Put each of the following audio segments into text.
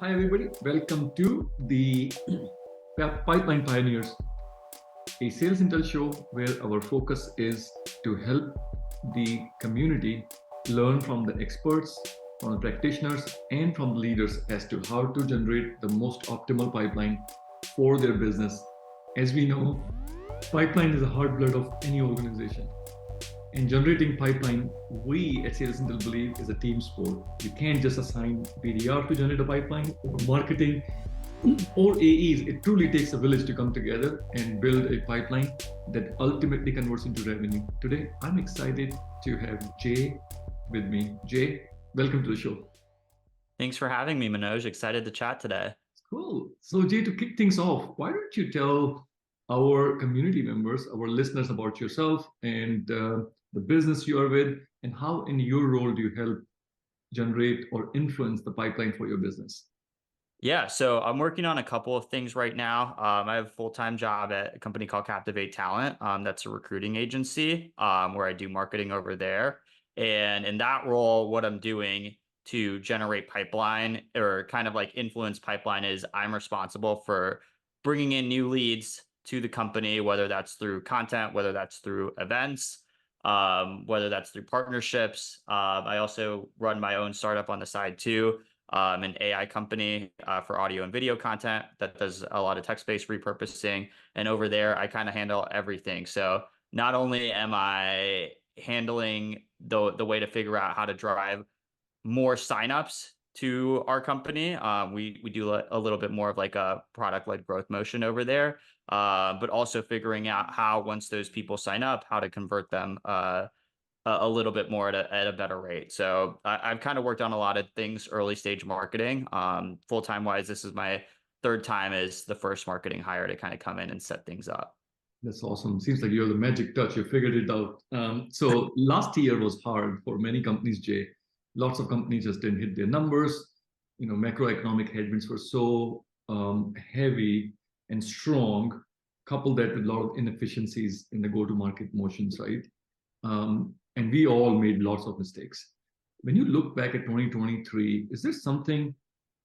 Hi, everybody. Welcome to the Pipeline Pioneers, a SalesIntel show where our focus is to help the community learn from the experts, from the practitioners, and from the leaders as to how to generate the most optimal pipeline for their business. As we know, pipeline is the heartblood of any organization. In generating pipeline, we at SalesIntel believe is a team sport. You can't just assign BDR to generate a pipeline or marketing or AEs. It truly takes a village to come together and build a pipeline that ultimately converts into revenue. Today, I'm excited to have Jay with me. Jay, welcome to the show. Thanks for having me, Manoj. Excited to chat today. Cool. So, Jay, to kick things off, why don't you tell our community members, our listeners about yourself and the business you are with, and how in your role do you help generate or influence the pipeline for your business? Yeah, so I'm working on a couple of things right now. I have a full-time job at a company called Captivate Talent. That's a recruiting agency where I do marketing over there. And in that role, what I'm doing to generate pipeline or kind of like influence pipeline is I'm responsible for bringing in new leads to the company, whether that's through content, whether that's through events, whether that's through partnerships. I also run my own startup on the side too, an AI company for audio and video content that does a lot of text-based repurposing. And over there, I kind of handle everything. So not only am I handling the way to figure out how to drive more signups to our company. We do a little bit more of like a product-led growth motion over there, but also figuring out how once those people sign up, how to convert them a little bit more at a better rate. So I've kind of worked on a lot of things early stage marketing. Full-time wise, this is my third time as the first marketing hire to kind of come in and set things up. That's awesome. Seems like you're the magic touch. You figured it out. So last year was hard for many companies, Jay. Lots of companies just didn't hit their numbers. Macroeconomic headwinds were so heavy and strong, coupled that with a lot of inefficiencies in the go-to-market motions, right? And we all made lots of mistakes. When you look back at 2023, is there something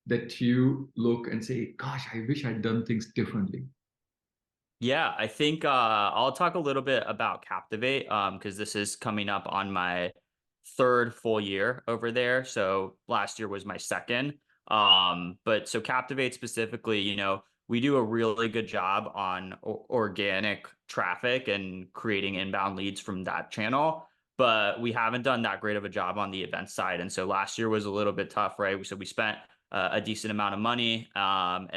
that you look and say, gosh, I wish I'd done things differently? Yeah, I think I'll talk a little bit about Captivate because this is coming up on my third full year over there. So last year was my second. But so Captivate specifically, we do a really good job on organic traffic and creating inbound leads from that channel, but we haven't done that great of a job on the event side. And so last year was a little bit tough, right? So we spent a decent amount of money, our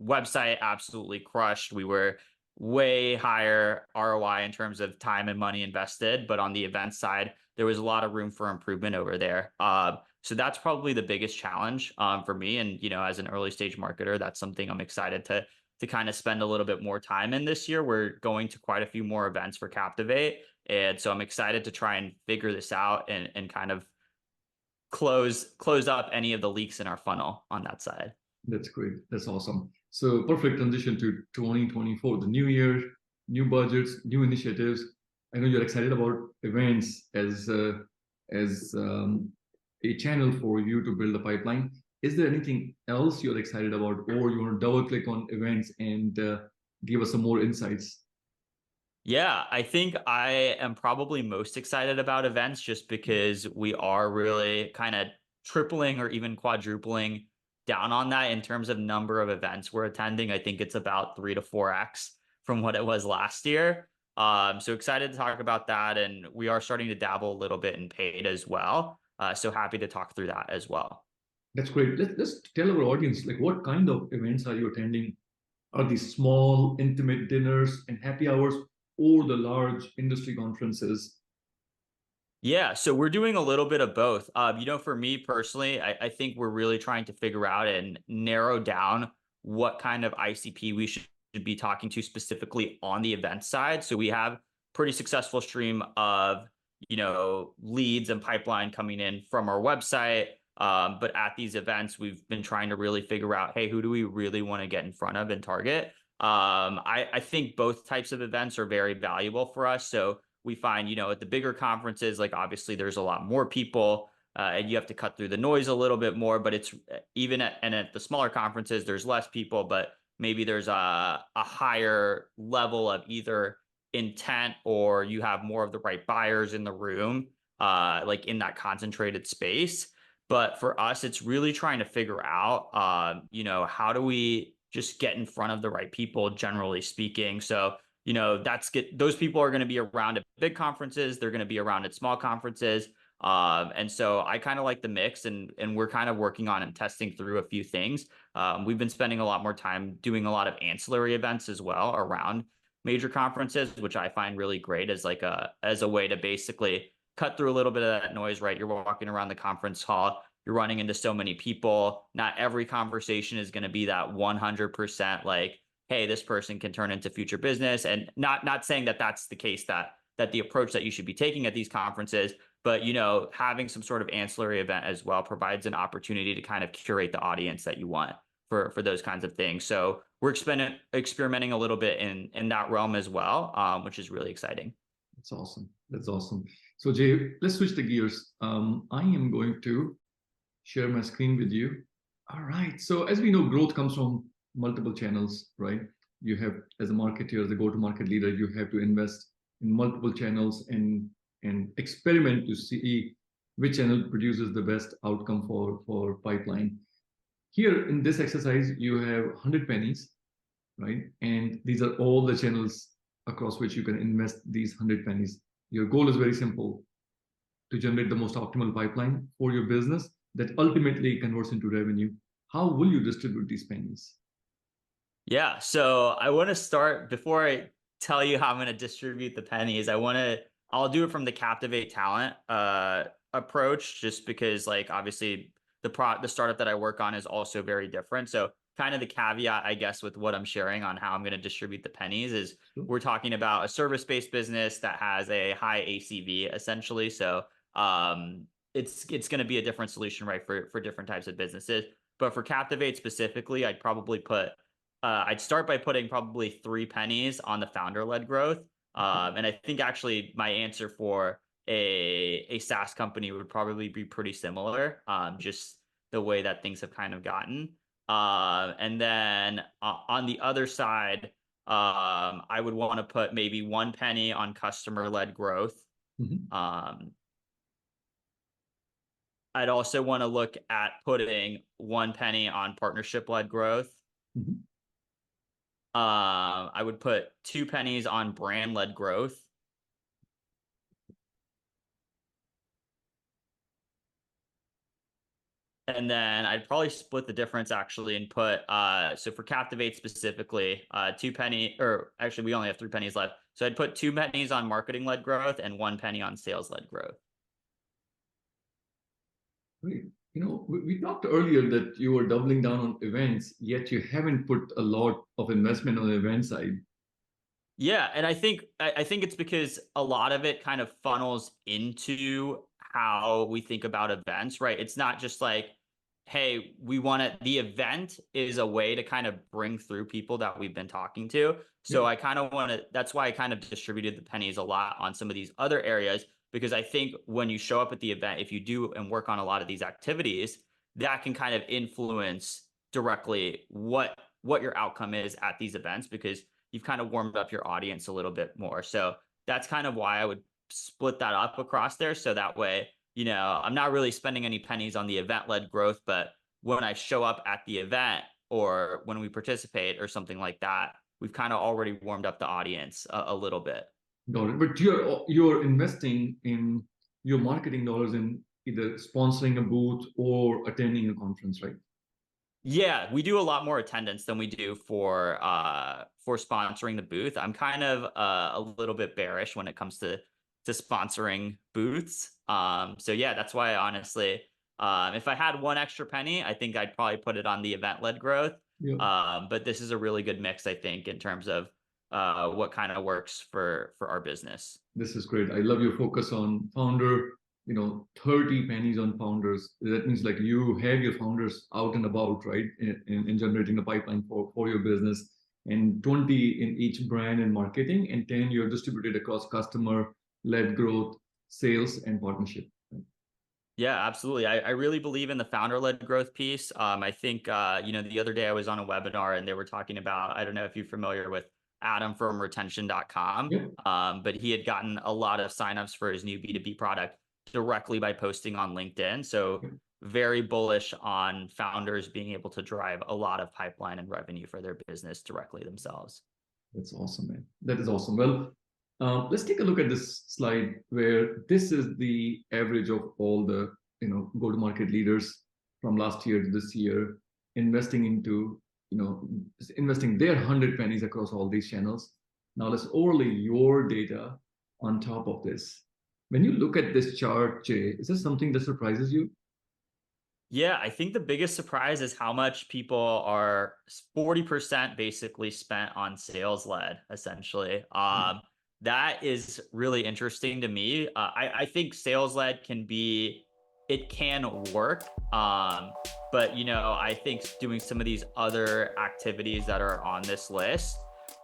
website absolutely crushed. We were way higher ROI in terms of time and money invested, but on the event side, there was a lot of room for improvement over there. So that's probably the biggest challenge for me. And as an early stage marketer, that's something I'm excited to kind of spend a little bit more time in this year. We're going to quite a few more events for Captivate, and so I'm excited to try and figure this out and kind of close up any of the leaks in our funnel on that side. That's great. That's awesome. So perfect transition to 2024, the new year, new budgets, new initiatives. I know you're excited about events as a channel for you to build a pipeline. Is there anything else you're excited about, or you want to double click on events and give us some more insights? Yeah, I think I am probably most excited about events just because we are really kind of tripling or even quadrupling down on that in terms of number of events we're attending. I think it's about 3 to 4x from what it was last year. So excited to talk about that. And we are starting to dabble a little bit in paid as well. So happy to talk through that as well. That's great. Let's tell our audience, like, what kind of events are you attending? Are these small, intimate dinners and happy hours, or the large industry conferences? Yeah, so we're doing a little bit of both. For me personally, I think we're really trying to figure out and narrow down what kind of ICP we should be talking to specifically on the event side. So we have pretty successful stream of, leads and pipeline coming in from our website. But at these events, we've been trying to really figure out, hey, who do we really want to get in front of and target? I think both types of events are very valuable for us. So we find, at the bigger conferences, like obviously there's a lot more people. and you have to cut through the noise a little bit more. But it's even at the smaller conferences, there's less people, but maybe there's a higher level of either intent, or you have more of the right buyers in the room, like in that concentrated space. But for us, it's really trying to figure out, how do we just get in front of the right people, generally speaking. So, those people are going to be around at big conferences. They're going to be around at small conferences. And so I kind of like the mix, and we're kind of working on and testing through a few things. We've been spending a lot more time doing a lot of ancillary events as well around major conferences, which I find really great as as a way to basically cut through a little bit of that noise, right? You're walking around the conference hall, you're running into so many people. Not every conversation is going to be that 100% like, hey, this person can turn into future business. And not saying that that's the case, that the approach that you should be taking at these conferences, but having some sort of ancillary event as well provides an opportunity to kind of curate the audience that you want for those kinds of things. So we're experimenting a little bit in that realm as well, which is really exciting. That's awesome. That's awesome. So Jay, let's switch the gears. I am going to share my screen with you. All right. So as we know, growth comes from multiple channels, right? You have, as a marketer, as a go-to-market leader, you have to invest in multiple channels and experiment to see which channel produces the best outcome for pipeline. Here in this exercise, you have 100 pennies, right? And these are all the channels across which you can invest these 100 pennies. Your goal is very simple: to generate the most optimal pipeline for your business that ultimately converts into revenue. How will you distribute these pennies? Yeah, so I want to start, before I tell you how I'm going to distribute the pennies. I'll do it from the Captivate Talent approach, just because, like, obviously the startup that I work on is also very different. So kind of the caveat, I guess, with what I'm sharing on how I'm going to distribute the pennies is we're talking about a service-based business that has a high ACV, essentially. So it's going to be a different solution, right, for different types of businesses. But for Captivate specifically, I'd start by putting probably 3 pennies on the founder-led growth. And I think actually my answer for a SaaS company would probably be pretty similar, just the way that things have kind of gotten. And then on the other side, I would want to put maybe 1 penny on customer-led growth. Mm-hmm. I'd also want to look at putting 1 penny on partnership-led growth. Mm-hmm. I would put 2 pennies on brand-led growth. And then I'd probably split the difference actually and put, so for Captivate specifically, 2 penny, or actually we only have 3 pennies left. So I'd put 2 pennies on marketing-led growth and 1 penny on sales-led growth. Great. We talked earlier that you were doubling down on events, yet you haven't put a lot of investment on the event side. Yeah, and I think it's because a lot of it kind of funnels into how we think about events, right? It's not just like, hey, the event is a way to kind of bring through people that we've been talking to. So Yeah. I kind of want to, that's why I kind of distributed the pennies a lot on some of these other areas, because I think when you show up at the event, if you do and work on a lot of these activities, that can kind of influence directly what your outcome is at these events, because you've kind of warmed up your audience a little bit more. So that's kind of why I would split that up across there. So that way, I'm not really spending any pennies on the event-led growth, but when I show up at the event or when we participate or something like that, we've kind of already warmed up the audience a little bit. Got it. But you're investing in your marketing dollars in either sponsoring a booth or attending a conference, right? Yeah, we do a lot more attendance than we do for sponsoring the booth. I'm kind of a little bit bearish when it comes to sponsoring booths. So yeah, that's why honestly, if I had 1 extra penny, I think I'd probably put it on the event-led growth. Yeah. But this is a really good mix, I think, in terms of what kind of works for our business. This is great. I love your focus on founder, 30 pennies on founders. That means like you have your founders out and about, right? In generating the pipeline for your business, and 20 in each brand and marketing, and 10 you're distributed across customer led growth, sales, and partnership. Right? Yeah, absolutely. I really believe in the founder-led growth piece. I think, the other day I was on a webinar and they were talking about, I don't know if you're familiar with Adam from retention.com, Yeah. but he had gotten a lot of signups for his new B2B product directly by posting on LinkedIn. So Yeah. very bullish on founders being able to drive a lot of pipeline and revenue for their business directly themselves. That's awesome, man. That is awesome. Well, let's take a look at this slide where this is the average of all the go-to-market leaders from last year to this year investing into you know investing their 100 pennies across all these channels. Now let's overlay your data on top of this. When you look at this chart, Jay, is this something that surprises you? Yeah, I think the biggest surprise is how much people are 40% basically spent on sales led, essentially. That is really interesting to me. I think sales led it can work. But I think doing some of these other activities that are on this list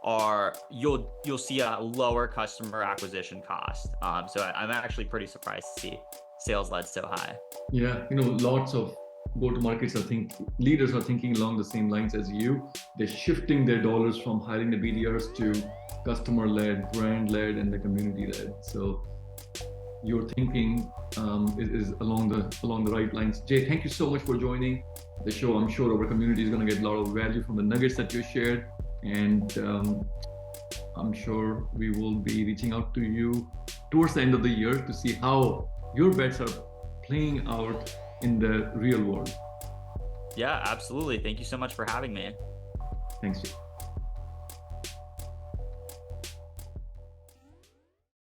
are you'll see a lower customer acquisition cost. So I'm actually pretty surprised to see sales led so high. Yeah, lots of go-to-markets leaders are thinking along the same lines as you. They're shifting their dollars from hiring the BDRs to customer-led, brand-led, and the community-led. So your thinking is along the right lines. Jay, thank you so much for joining the show. I'm sure our community is going to get a lot of value from the nuggets that you shared, and I'm sure we will be reaching out to you towards the end of the year to see how your bets are playing out in the real world. Yeah, absolutely. Thank you so much for having me. Thanks, Jay.